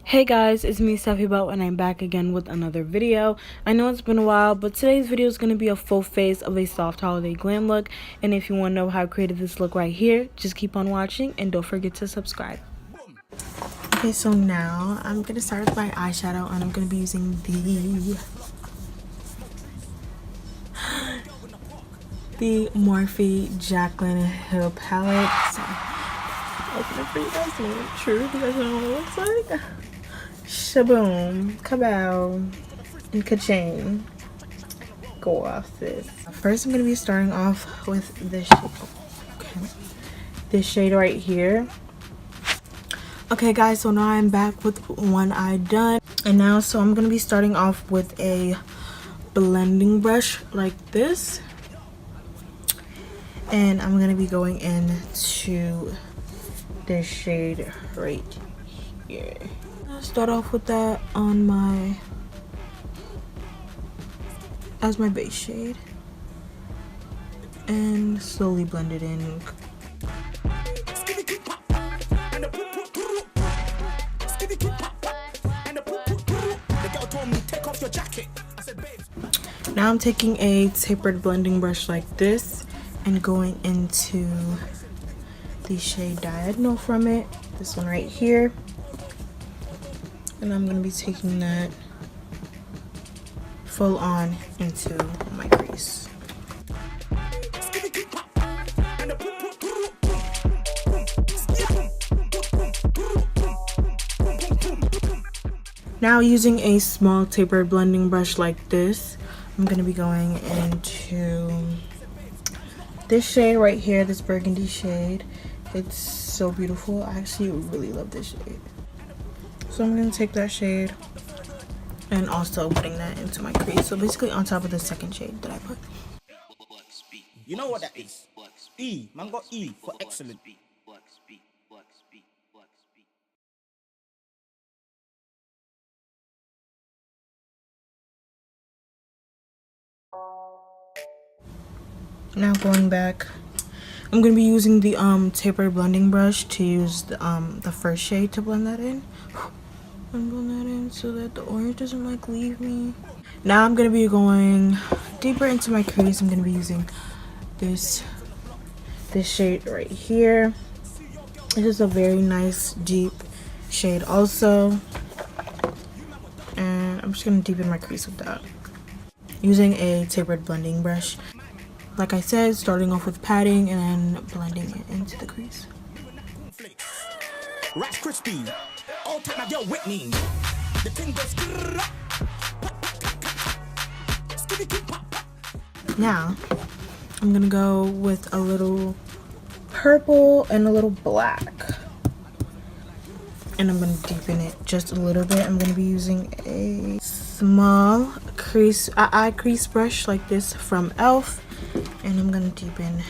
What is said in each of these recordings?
Hey guys, it's me StephieBoat and I'm back again with another video. I know it's been a while, but today's video is going to be a full face of a soft holiday glam look. And if you want to know how I created this look right here, just keep on watching and don't forget to subscribe. Okay, so now I'm going to start with my eyeshadow and I'm going to be using the Morphe Jaclyn Hill palette. So, open it for you guys to know the truth. You guys know what it looks like. Shaboom, kabow, and ka-ching. Go off this. First, I'm going to be starting off with this shade. Okay. This shade right here. Okay, guys, so now I'm back with one eye done. And now, so I'm going to be starting off with a blending brush like this. And I'm going to be going into this shade right here. I'll start off with that on as my base shade and slowly blend it in. Now I'm taking a tapered blending brush like this and going into the shade diagonal from it, this one right here. And I'm going to be taking that full on into my crease. Now using a small tapered blending brush like this, I'm going to be going into this shade right here, this burgundy shade. It's so beautiful. I actually really love this shade. So I'm going to take that shade and also putting that into my crease. So basically on top of the second shade that I put. You know what that is? E. Man got E for excellent. Now going back, I'm going to be using the tapered blending brush to use the first shade to blend that in. And blend that in so that the orange doesn't like leave me. Now I'm going to be going deeper into my crease. I'm going to be using this shade right here. This is a very nice deep shade also. And I'm just going to deepen my crease with that. Using a tapered blending brush. Like I said, starting off with patting and then blending it into the crease. Rice crispy. All take my girl Whitney. The thing goes. Now, I'm gonna go with a little purple and a little black. And I'm gonna deepen it just a little bit. I'm gonna be using a small eye crease brush like this from e.l.f. And I'm gonna deepen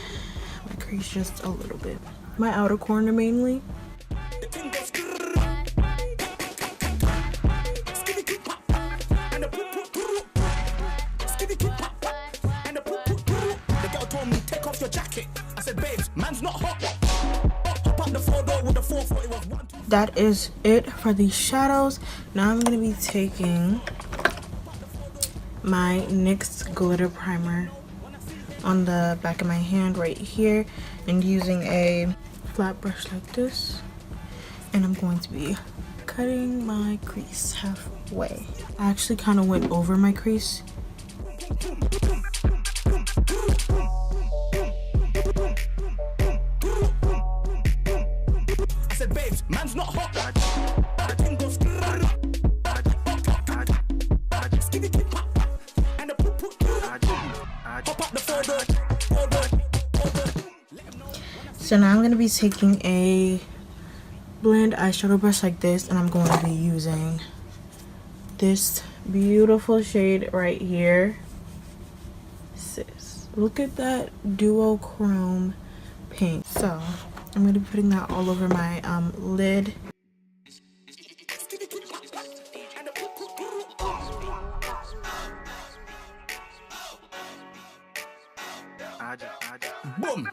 my crease just a little bit. My outer corner mainly. That is it for the shadows. Now I'm gonna be taking my NYX glitter primer on the back of my hand right here and using a flat brush like this, and I'm going to be cutting my crease halfway. I actually kind of went over my crease. Man's not hot. So now I'm going to be taking a blend eyeshadow brush like this, and I'm going to be using this beautiful shade right here. Sis, look at that duochrome pink. So I'm going to be putting that all over my lid. Boom.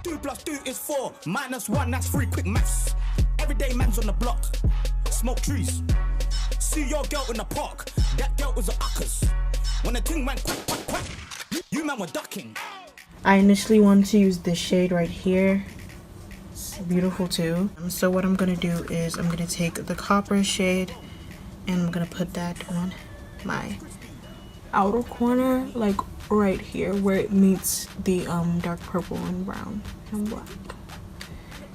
2 + 2 is 4. -1, that's 3. Quick maths. Everyday man's on the block. smoke trees. See your girl in the park, that girl was a uckers. When the ting went quack, quack, quack, you man were ducking. I initially wanted to use this shade right here. It's beautiful too. So what I'm gonna do is I'm gonna take the copper shade and I'm gonna put that on my outer corner, like right here where it meets the dark purple and brown and black.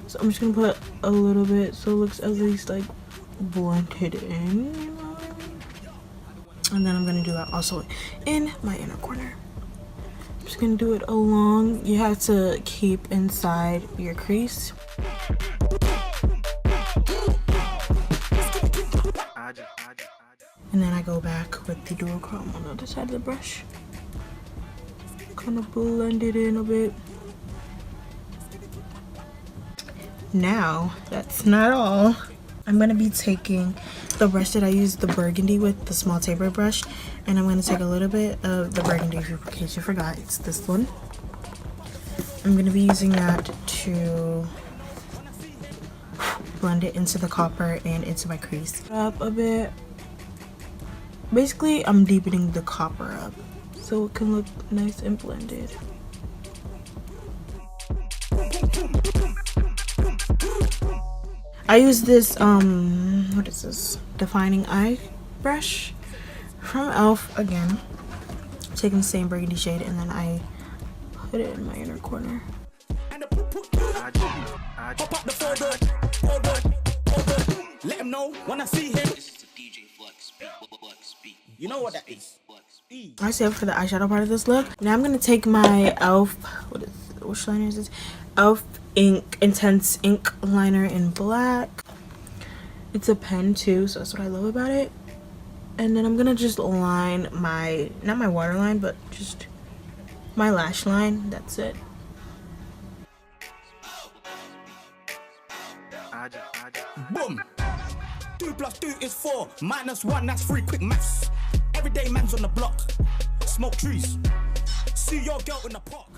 So I'm just gonna put a little bit so it looks at least like blended in, you know what I mean? And then I'm gonna do that also in my inner corner. I'm just gonna do it along. You have to keep inside your crease. And then I go back with the duochrome on the other side of the brush. Kind of blend it in a bit. Now, that's not all. I'm going to be taking the brush that I used the burgundy with, the small taper brush. And I'm going to take a little bit of the burgundy, in case you forgot. It's this one. I'm going to be using that to blend it into the copper and into my crease. Up a bit. Basically, I'm deepening the copper up so it can look nice and blended. I use this, what is this? Defining eye brush from e.l.f. again. Taking the same burgundy shade and then I put it in my inner corner. Let him know when I see him. You know what that is. I saved for the eyeshadow part of this look. Now I'm gonna take my e.l.f. Which liner is this? e.l.f. ink intense ink liner in black. It's a pen too, so that's what I love about it. And then I'm gonna just line my, not my waterline, but just my lash line. That's it. Boom. 2 + 2 is 4. -1, that's 3. Quick maths. Everyday man's on the block. Smoke trees. See your girl in the park.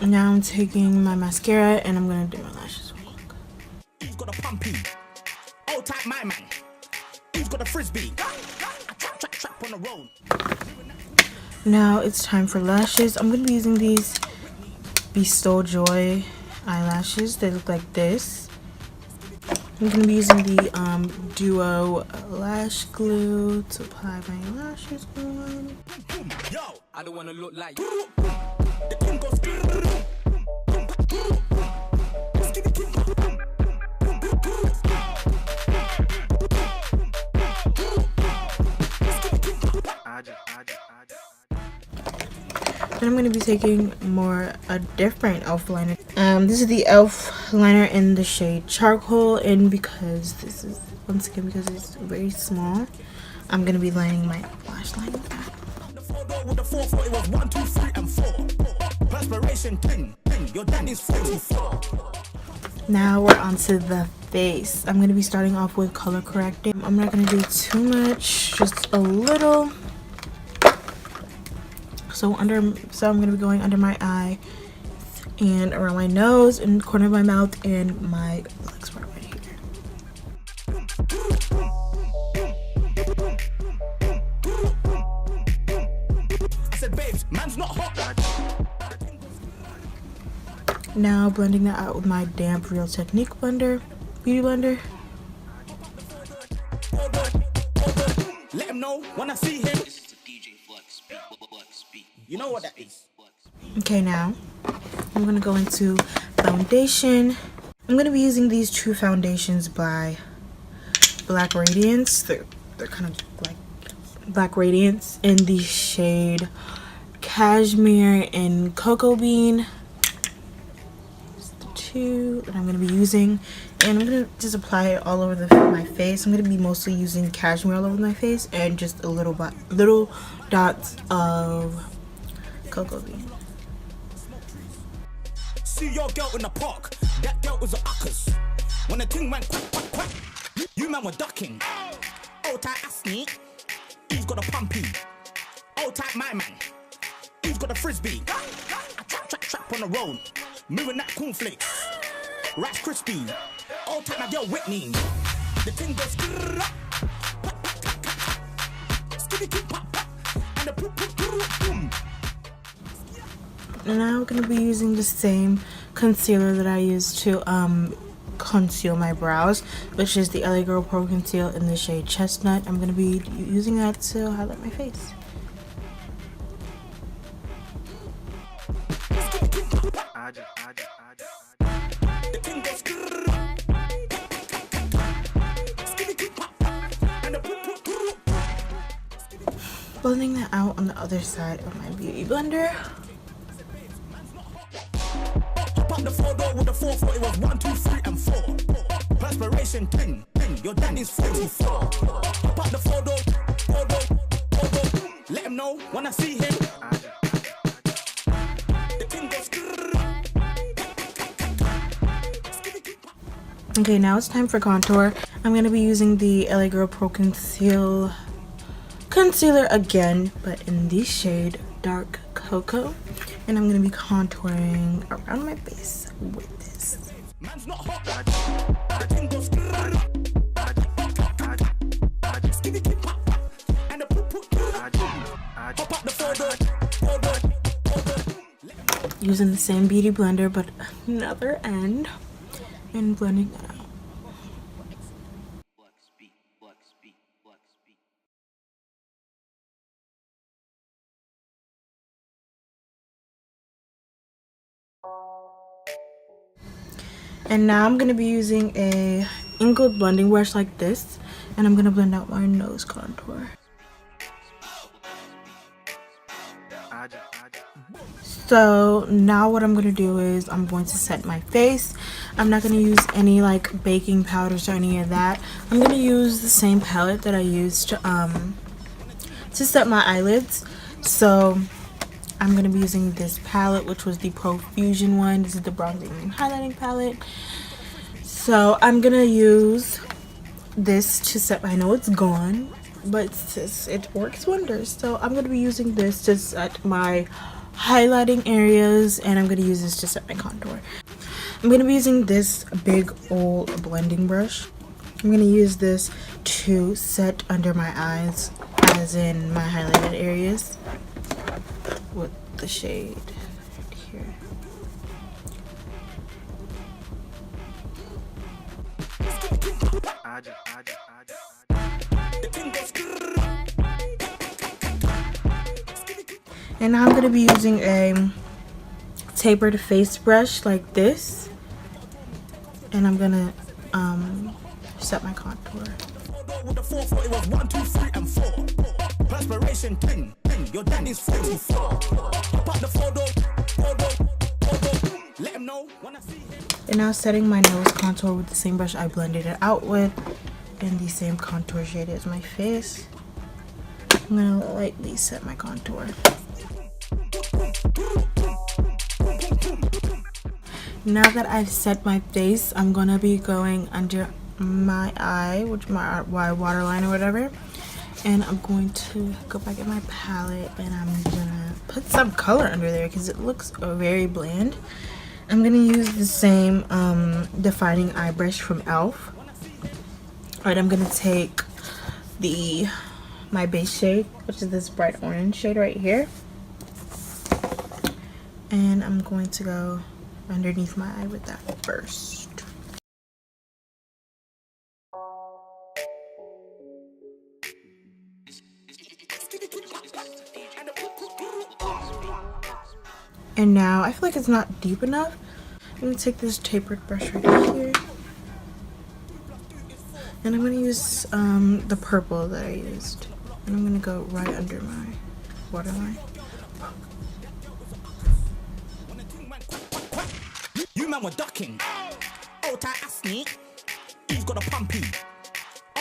Now I'm taking my mascara and I'm gonna do my lashes real quick. He's got a pumpy. Old type my man. He's got a frisbee. Trap on the road. Now it's time for lashes. I'm gonna be using these Bestow Joy eyelashes. They look like this. I'm gonna be using the Duo lash glue to apply my lashes on. Yo, I don't wanna look like Then I'm going to be taking a different e.l.f. liner. This is the e.l.f. liner in the shade Charcoal, and because this is, once again, because it's very small, I'm going to be lining my lash line with that. with the 4 it was 1, 2, 3, and 4. Perspiration ting, your daddy's 44. Now we're onto the face. I'm going to be starting off with color correcting. I'm not going to do too much, just a little. So I'm going to be going under my eye and around my nose and the corner of my mouth and my black spot right here. I said, babes, man's not hot. Now blending that out with my damp Real Technique blender, beauty blender. Let him know when I see him. You know what that is. Okay, now I'm gonna go into foundation. I'm gonna be using these two foundations by Black Radiance. They're kind of like Black Radiance in the shade Cashmere and Cocoa Bean. Just the two that I'm gonna be using, and I'm gonna just apply it all over my face. I'm gonna be mostly using Cashmere all over my face and just a little dots of Cocoa Bean. See your girl in the park, that girl was a uckers. When the ting went quack, quack, quack, you man were ducking. Old type Asney, he's got a pumpy. Old type my man, he's got a frisbee. Trap on the road, moving that cornflakes. Rice crispy, old Old type my girl Whitney. The thing goes and the boom. And now I'm gonna be using the same concealer that I used to conceal my brows, which is the LA Girl Pro Conceal in the shade Chestnut. I'm gonna be using that to highlight my face. Blending that out on the other side of my beauty blender. Hop up the 4-door with the 440, it was 1, 2, 3, and 4. Perspiration, ting, ting, your daddy's 44. Hop up the 4-door, 4-door, 4-door. Let him know when I see him. The ting goes. Okay, now it's time for contour. I'm gonna be using the LA Girl Pro Concealer again, but in the shade Dark Cocoa, and I'm gonna be contouring around my face with this. Man's not hot. Using the same beauty blender but another end and blending that out. And now I'm going to be using a angled blending brush like this, and I'm going to blend out my nose contour. So now what I'm going to do is I'm going to set my face. I'm not going to use any like baking powders or any of that. I'm going to use the same palette that I used to set my eyelids. So I'm going to be using this palette, which was the Profusion one. This is the bronzing and highlighting palette. So I'm going to use this to set, I know it's gone, but it works wonders. So I'm going to be using this to set my highlighting areas, and I'm going to use this to set my contour. I'm going to be using this big old blending brush. I'm going to use this to set under my eyes, as in my highlighted areas, with the shade right here. And now I'm going to be using a tapered face brush like this, and I'm going to set my contour. With the 440, it was 1, 2, 3, and 4. Perspiration, ting, ting, your daddy's 44. Hop up the 4-door, 4-door, 4-door. Let him know when I see him. And now setting my nose contour with the same brush I blended it out with, and the same contour shade as my face. I'm going to lightly set my contour. Now that I've set my face, I'm going to be going under my eye, which my waterline or whatever, and I'm going to go back in my palette and I'm gonna put some color under there because it looks very bland. I'm gonna use the same defining eye brush from ELF. Alright, I'm gonna take my base shade, which is this bright orange shade right here, and I'm going to go underneath my eye with that first. And now I feel like it's not deep enough. I'm gonna take this tapered brush right here, and I'm gonna use the purple that I used, and I'm gonna go right under my waterline. You man were ducking. Old tight Asney, he's got a pumpy.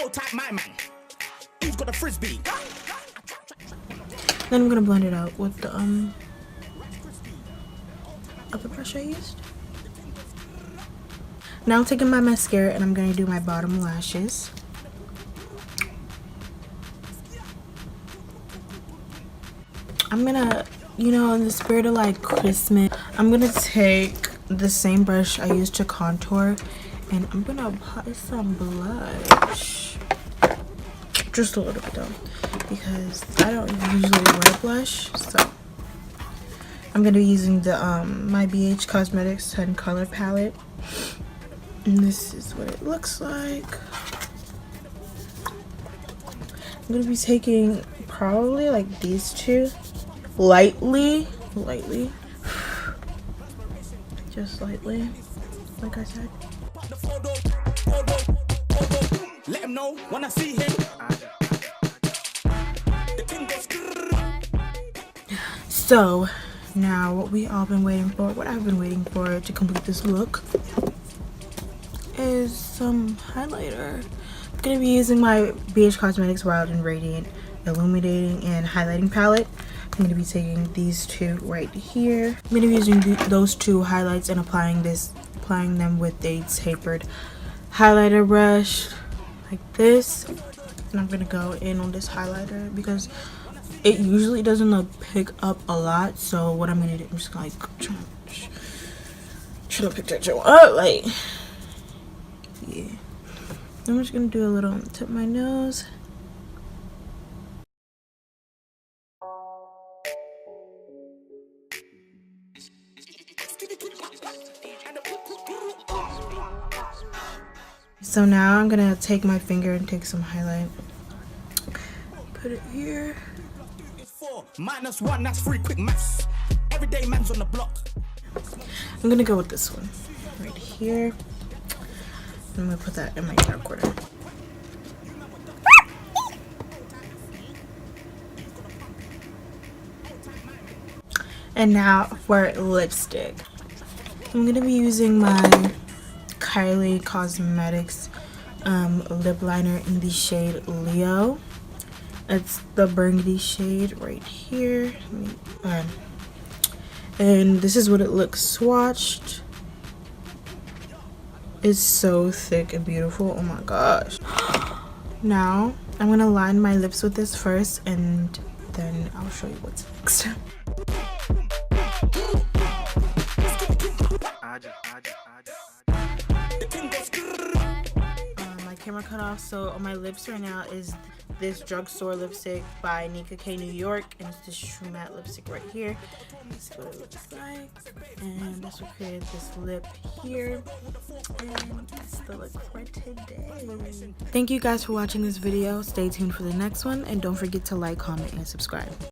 Old tight my man, he's got a frisbee. Then I'm gonna blend it out with the other brush I used. Now I'm taking my mascara and I'm gonna do my bottom lashes. I'm gonna, you know, in the spirit of like Christmas, I'm gonna take the same brush I used to contour And I'm gonna apply some blush. Just a little bit though, because I don't usually wear blush, so I'm gonna be using the my BH Cosmetics 10 color palette, and this is what it looks like. I'm gonna be taking probably like these two lightly, just lightly, like I said. Let him know when I see him. So now what we all been waiting for, what I've been waiting for to complete this look, is some highlighter. I'm gonna be using my BH Cosmetics Wild and Radiant Illuminating and Highlighting Palette. I'm gonna be taking these two right here. I'm gonna be using those two highlights and applying them with a tapered highlighter brush like this. And I'm gonna go in on this highlighter because it usually doesn't like pick up a lot. So what I'm gonna do, I'm just gonna like trying to pick that joint up, like, yeah. I'm just gonna do a little on the tip of my nose. So now I'm gonna take my finger and take some highlight. Put it here. -1, that's 3 quick maths. Everyday man's on the block. I'm gonna go with this one right here. I'm gonna put that in my inner corner. And now for lipstick. I'm gonna be using my Kylie Cosmetics lip liner in the shade Leo. It's the burgundy shade right here. And this is what it looks swatched. It's so thick and beautiful. Oh my gosh. Now I'm gonna line my lips with this first, and then I'll show you what's next. My camera cut off, so on my lips right now is this drugstore lipstick by Nika New York, and it's this True Matte lipstick right here. This is what it looks like, and this will create this lip here, and that's the look for today. Thank you guys for watching this video. Stay tuned for the next one, and don't forget to like, comment, and subscribe.